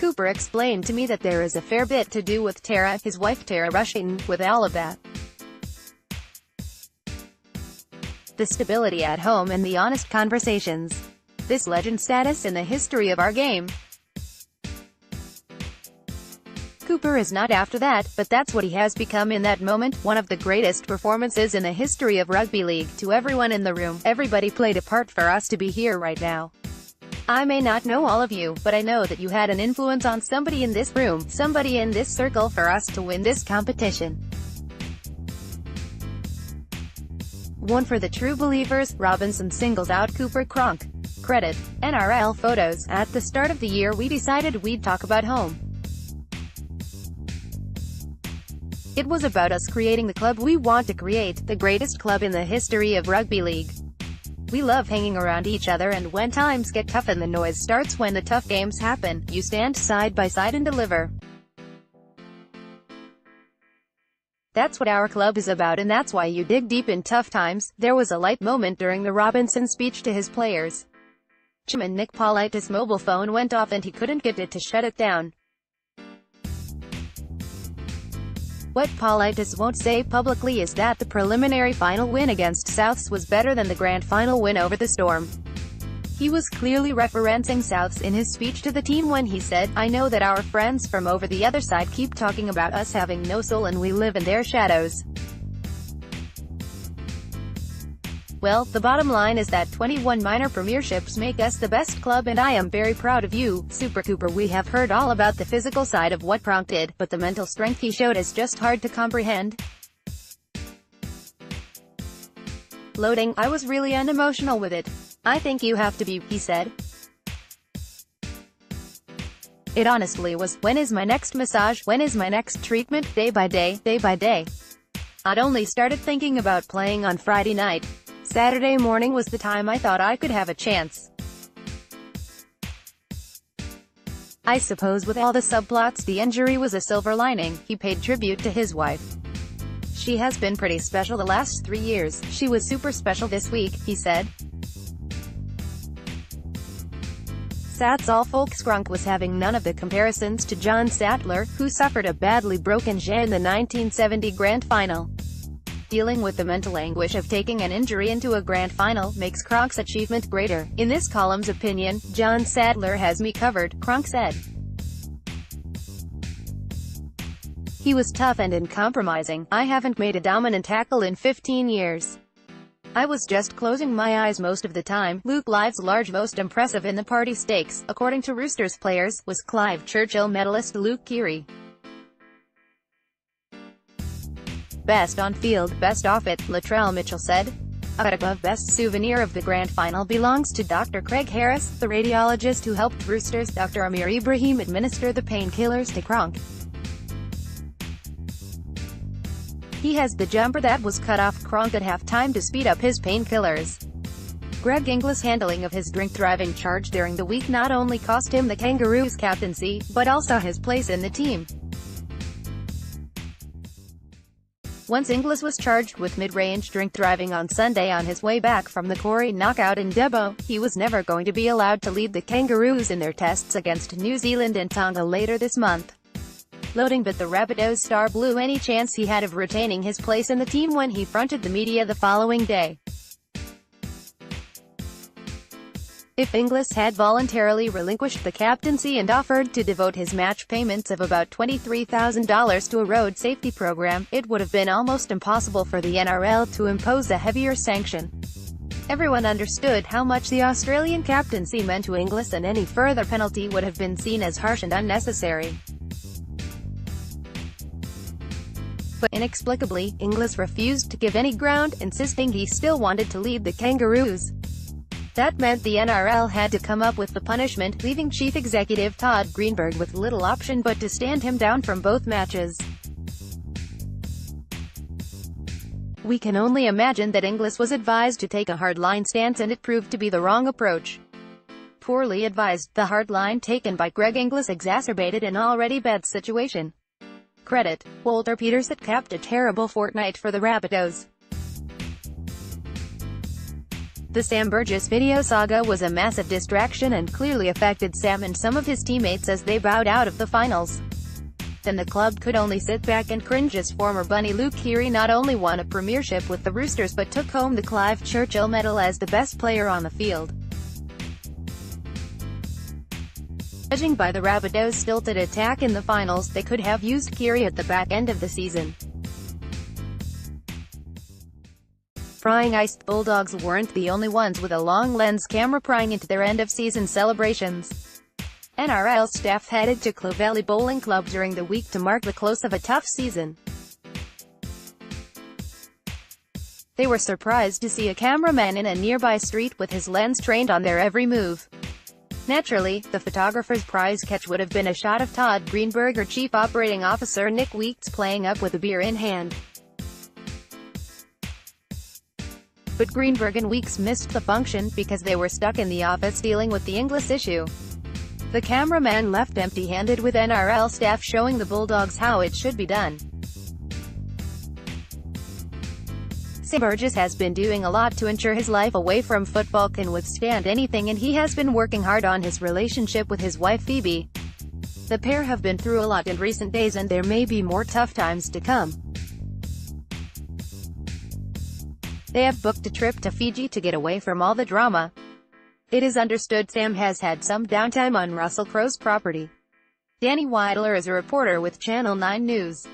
Cooper explained to me that there is a fair bit to do with Tara, his wife Tara Rushton, with all of that. The stability at home and the honest conversations. This legend status in the history of our game. Cooper is not after that, but that's what he has become in that moment, one of the greatest performances in the history of rugby league. To everyone in the room, everybody played a part for us to be here right now. I may not know all of you, but I know that you had an influence on somebody in this room, somebody in this circle for us to win this competition. One for the true believers. Robinson singles out Cooper Cronk. Credit. NRL photos. At the start of the year we decided we'd talk about home. It was about us creating the club we want to create, the greatest club in the history of rugby league. We love hanging around each other, and when times get tough and the noise starts when the tough games happen, you stand side by side and deliver. That's what our club is about, and that's why you dig deep in tough times. There was a light moment during the Robinson speech to his players. Jim and Nick Politis' mobile phone went off and he couldn't get it to shut it down. What Politis won't say publicly is that the preliminary final win against Souths was better than the grand final win over the Storm. He was clearly referencing Souths in his speech to the team when he said, "I know that our friends from over the other side keep talking about us having no soul and we live in their shadows. Well, the bottom line is that 21 minor premierships make us the best club, and I am very proud of you, Super Cooper. We have heard all about the physical side of what Cronk did, but the mental strength he showed is just hard to comprehend." Loading. I was really unemotional with it. I think you have to be, he said. It honestly was. When is my next massage? When is my next treatment? Day by day, day by day. I'd only started thinking about playing on Friday night. Saturday morning was the time I thought I could have a chance. I suppose with all the subplots, the injury was a silver lining. He paid tribute to his wife. She has been pretty special the last 3 years. She was super special this week, he said. Sats all folks. Cronk was having none of the comparisons to John Sattler, who suffered a badly broken jaw in the 1970 Grand Final. Dealing with the mental anguish of taking an injury into a grand final makes Cronk's achievement greater. In this column's opinion, John Sattler has me covered, Cronk said. He was tough and uncompromising. I haven't made a dominant tackle in 15 years. I was just closing my eyes most of the time. Luke Live's large most impressive in the party stakes, according to Roosters players, was Clive Churchill medalist Luke Keary. Best on field, best off it, Latrell Mitchell said. A best souvenir of the grand final belongs to Dr. Craig Harris, the radiologist who helped Roosters Dr. Amir Ibrahim administer the painkillers to Cronk. He has the jumper that was cut off Cronk at halftime to speed up his painkillers. Greg Inglis' handling of his drink-driving charge during the week not only cost him the Kangaroos' captaincy, but also his place in the team. Once Inglis was charged with mid-range drink-driving on Sunday on his way back from the Corrie knockout in Dubbo, he was never going to be allowed to lead the Kangaroos in their tests against New Zealand and Tonga later this month. Loading. But the Rabbitohs star blew any chance he had of retaining his place in the team when he fronted the media the following day. If Inglis had voluntarily relinquished the captaincy and offered to devote his match payments of about $23,000 to a road safety program, it would have been almost impossible for the NRL to impose a heavier sanction. Everyone understood how much the Australian captaincy meant to Inglis, and any further penalty would have been seen as harsh and unnecessary. But inexplicably, Inglis refused to give any ground, insisting he still wanted to lead the Kangaroos. That meant the NRL had to come up with the punishment, leaving Chief Executive Todd Greenberg with little option but to stand him down from both matches. We can only imagine that Inglis was advised to take a hardline stance, and it proved to be the wrong approach. Poorly advised, the hard line taken by Greg Inglis exacerbated an already bad situation. Credit. Walter Peters. It capped a terrible fortnight for the Rabbitohs. The Sam Burgess video saga was a massive distraction and clearly affected Sam and some of his teammates as they bowed out of the finals. Then the club could only sit back and cringe as former Bunny Luke Keary not only won a premiership with the Roosters but took home the Clive Churchill Medal as the best player on the field. Judging by the Rabbitohs' stilted attack in the finals, they could have used Keary at the back end of the season. Prying ice. Bulldogs weren't the only ones with a long-lens camera prying into their end-of-season celebrations. NRL staff headed to Clovelly Bowling Club during the week to mark the close of a tough season. They were surprised to see a cameraman in a nearby street with his lens trained on their every move. Naturally, the photographer's prize catch would have been a shot of Todd Greenberg or Chief Operating Officer Nick Weeks playing up with a beer in hand. But Greenberg and Weeks missed the function, because they were stuck in the office dealing with the English issue. The cameraman left empty-handed with NRL staff showing the Bulldogs how it should be done. Sam Burgess has been doing a lot to ensure his life away from football can withstand anything, and he has been working hard on his relationship with his wife Phoebe. The pair have been through a lot in recent days and there may be more tough times to come. They have booked a trip to Fiji to get away from all the drama. It is understood Sam has had some downtime on Russell Crowe's property. Danny Weidler is a reporter with Channel 9 News.